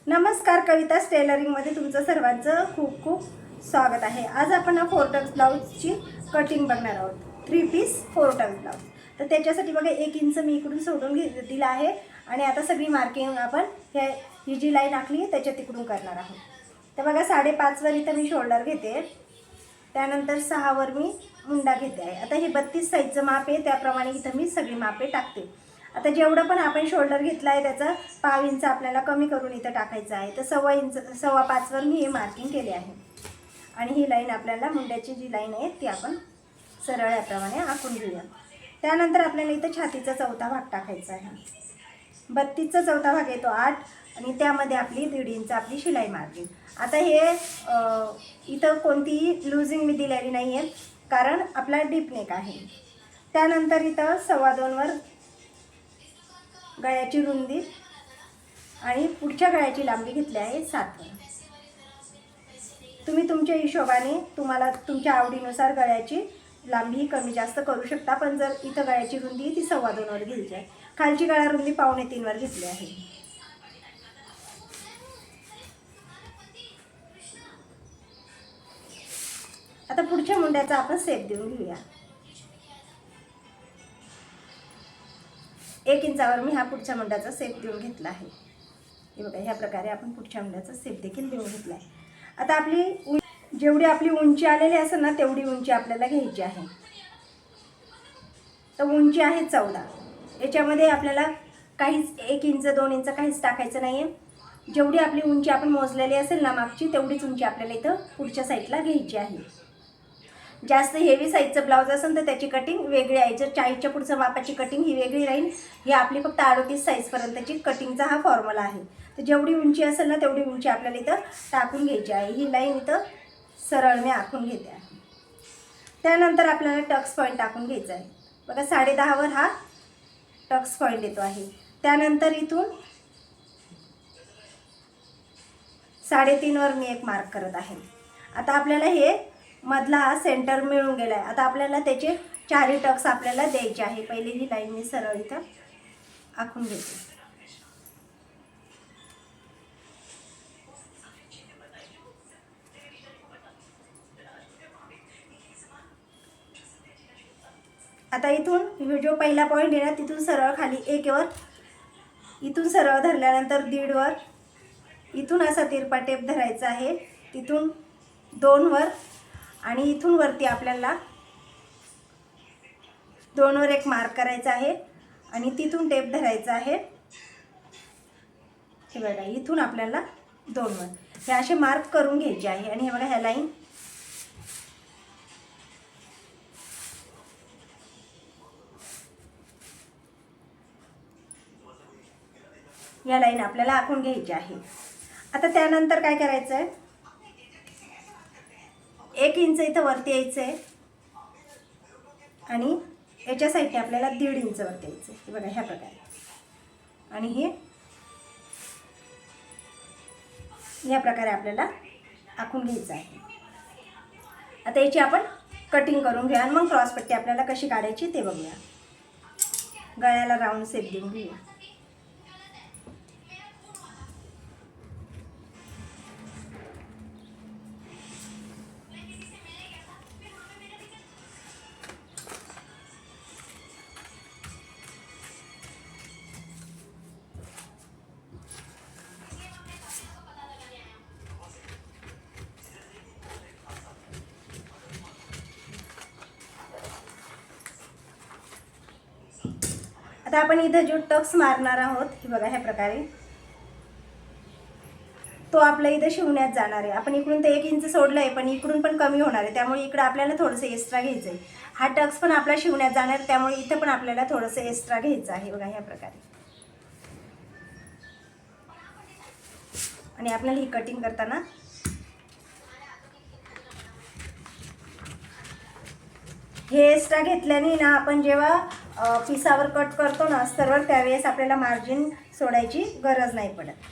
नमस्कार, कवितास टेलरिंगमध्ये तुमचं सर्वांचं खूप खूप स्वागत आहे। आज आपण फोर टक्स ब्लाऊजची कटिंग बघणार आहोत। 3 पीस फोर टक्स ब्लाऊज। तर त्याच्यासाठी बघा 1 इंच मी इकडून सोडून दिला आहे आणि आता सगळी मार्किंग आपण ही जी लाईन आखली त्याच्या तिकडून करणार आहोत। तर बघा 5.5 वर इथं मी शोल्डर घेते, त्यानंतर 6 वर मी मुंडा घेते आहे। आता हे 32 साईजचं माप आहे, त्याप्रमाणे इथं मी सगळी मापे टाकते। आता जेवढं पण आपण शोल्डर घेतला आहे त्याचा 1/2 इंच आपल्याला कमी करून इथं टाकायचं आहे। तर 1.25 वर मी हे मार्किंग केले आहे आणि ही लाईन आपल्याला मुंड्याची जी लाईन आहे ती आपण सरळ याप्रमाणे आखून घेऊया। त्यानंतर आपल्याला इथं छातीचा चौथा भाग टाकायचा आहे। 32चा चौथा भाग येतो 8 आणि त्यामध्ये आपली 1.5 इंच आपली शिलाई मार्किंग। आता हे इथं कोणतीही लूजिंग मी दिलेली नाही आहे, कारण आपला डीप नेक आहे। त्यानंतर इथं 2.25 वर गळ्याची रुंदी आणि पुढच्या गळ्याची लांबी घेतली आहे 7 वर। तुम्ही तुमच्या हिशोबाने तुम्हाला तुमच्या आवडीनुसार गळ्याची लांबी कमी जास्त करू शकता, पण जर इथं गळ्याची रुंदी ती 2.25 वर घ्यायची आहे। खालची गळा रुंदी 2.25 वर घेतली आहे। आता पुढच्या मुंड्याचा आपण शेप देऊन घेऊया। 1 इंचावर मी हा पुढच्या मुंड्याचा शेप देऊन घेतला आहे। हे बघा, ह्या प्रकारे आपण पुढच्या मुंड्याचा शेप देखील देऊन घेतला आहे। आता आपली जेवढी आपली उंची आलेली असेल ना तेवढी उंची आपल्याला घ्यायची आहे। तर उंची आहे 14। याच्यामध्ये आपल्याला काहीच 1 इंच 2 इंच काहीच टाकायचं नाही आहे। जेवढी आपली उंची आपण मोजलेली असेल ना मागची, तेवढीच उंची आपल्याला इथं पुढच्या साईडला घ्यायची आहे। जास्त हेवी साईजचं ब्लाऊज असेल तर त्याची कटिंग वेगळी आहे। जर 40च्या पुढच्या मापाची कटिंग ही वेगळी राहील। ही आपली फक्त 38 साईजपर्यंतची कटिंगचा हा फॉर्म्युला आहे। तर जेवढी उंची असेल ना तेवढी उंची आपल्याला इथं टाकून घ्यायची आहे। ही लाईन इथं सरळ मी आखून घेते आहे। त्यानंतर आपल्याला टक्स पॉईंट टाकून घ्यायचा आहे। बघा 10.5 वर हा टक्स पॉईंट येतो आहे। त्यानंतर इथून 3.5 वर मी एक मार्क करत आहे। आता आपल्याला हे मधला हा सेंटर मिळून गेला आहे। आता आपल्याला त्याचे 4 टक्स आपल्याला द्यायचे आहे। पहिले ही लाईन मी सरळ इथं आखून घेते। आता इथून जो पहिला पॉईंट आहे ना तिथून सरळ खाली 1 वर, इथून सरळ धरल्यानंतर 1.5 वर, इथून असा तिरपा टेप धरायचा आहे, तिथून 2 वर आणि इथून वरती आपल्याला 2 वर एक मार्क करायचा आहे आणि तिथून टेप धरायचा आहे। हे बघा, इथून आपल्याला 2 वर हे असे मार्क करून घ्यायचे आहे। आणि हे बघा, ह्या लाईन या लाईन आपल्याला आखून घ्यायची आहे। आता त्यानंतर काय करायचं आहे, 1 इंच इथं वरती यायचं आहे आणि याच्या साईडने आपल्याला 1.5 इंच वरती यायचं आहे। बघा, ह्या प्रकारे आणि हे या प्रकारे आपल्याला आखून घ्यायचं आहे। आता याची आपण कटिंग करून घेऊया आणि मग क्रॉसपट्टी आपल्याला कशी काढायची ते बघूया। गळ्याला राऊंड शेप देऊन घेऊया। आता आपण इथं जो टक्स मारणार आहोत, हे बघा ह्या प्रकारे तो आपल्या इथं शिवण्यात जाणार आहे। आपण इकडून ते 1 इंच सोडलं आहे, पण इकडून पण कमी होणार आहे, त्यामुळे इकडं आपल्याला थोडंसं एक्स्ट्रा घ्यायचं आहे। हा टक्स पण आपला शिवण्यात जाणार, त्यामुळे इथं पण आपल्याला थोडंसं एक्स्ट्रा घ्यायचं आहे। बघा ह्या प्रकारे आणि आपल्याला ही कटिंग करताना हे एक्स्ट्रा घेतल्याने ना आपण जेव्हा पिसावर कट करतो ना अस्तरवर, त्यावेळेस आपल्याला मार्जिन सोडायची गरज नाही पडत।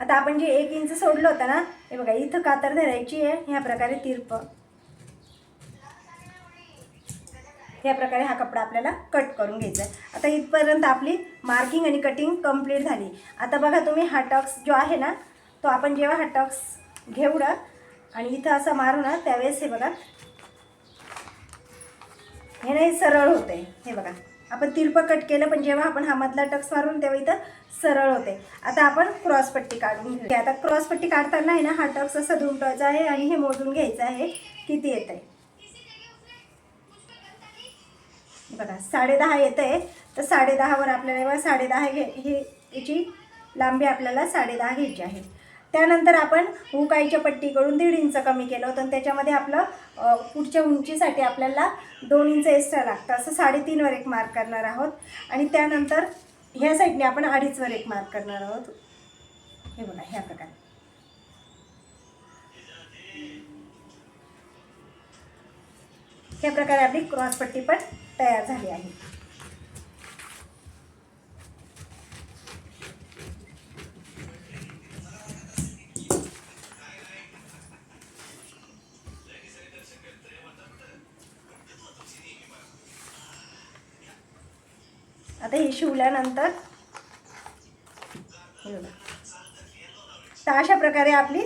आता आपण जे 1 इंच सोडलं होतं ना, हे बघा इथं कातर धरायची आहे, ह्या प्रकारे तिरपं ह्या प्रकारे हा कपडा आपल्याला कट करून घ्यायचा आहे. आता इथपर्यंत आपली मार्किंग आणि कटिंग कंप्लीट झाली. आता बघा तुम्ही हा टक्स जो आहे ना, तो आपण जेव्हा हा टक्स घेऊ ना आणि इथं असं मारू ना, त्यावेळेस हे बघा हे नाही सरळ होते. हे बघा आपण तिरपं कट केलं, पण जेव्हा आपण हा मधला टक्स मारून तेव्हा इथं सरळ होते. आता आपण क्रॉसपट्टी काढून घेऊ. आता क्रॉसपट्टी काढताना आहे ना, हा टक्स असा दुमटायचा आहे आणि हे मोजून घ्यायचं आहे किती येत आहे. बघा 10.5 येत आहे, तर 10.5वर आपल्याला 10.5 याची लांबी आपल्याला 10.5 घ्यायची आहे. त्यानंतर आपण हुकाईच्या पट्टीकडून 1.5 इंच कमी केलं होतं आणि त्याच्यामध्ये आपलं पुढच्या उंचीसाठी आपल्याला 2 इंच एक्स्ट्रा लागतं. असं 3.5वर एक मार्क करणार आहोत आणि त्यानंतर ह्या साईडने आपण 2.5वर एक मार्क करणार आहोत. हे बघा ह्या प्रकारे. ह्या प्रकारे आपली क्रॉसपट्टी पण तयार झाली आहे. आता हे शिवल्यानंतर तर अशा प्रकारे आपली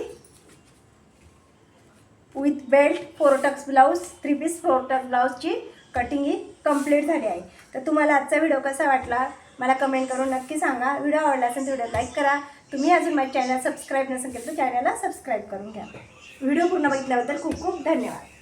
with belt 4 tucks blouse 3 piece 4 tucks ब्लाऊजची कटिंग ही कंप्लीट झाली आहे. तर तुम्हाला आजचा व्हिडिओ कसा वाटला मला कमेंट करून नक्की सांगा. व्हिडिओ आवडला असेल तर व्हिडिओ लाईक करा. तुम्ही अजून माझ्या चॅनल सबस्क्राईब नसेल केलं तर चॅनलला सबस्क्राईब करून घ्या. व्हिडिओ पूर्ण बघितल्याबद्दल खूप खूप धन्यवाद.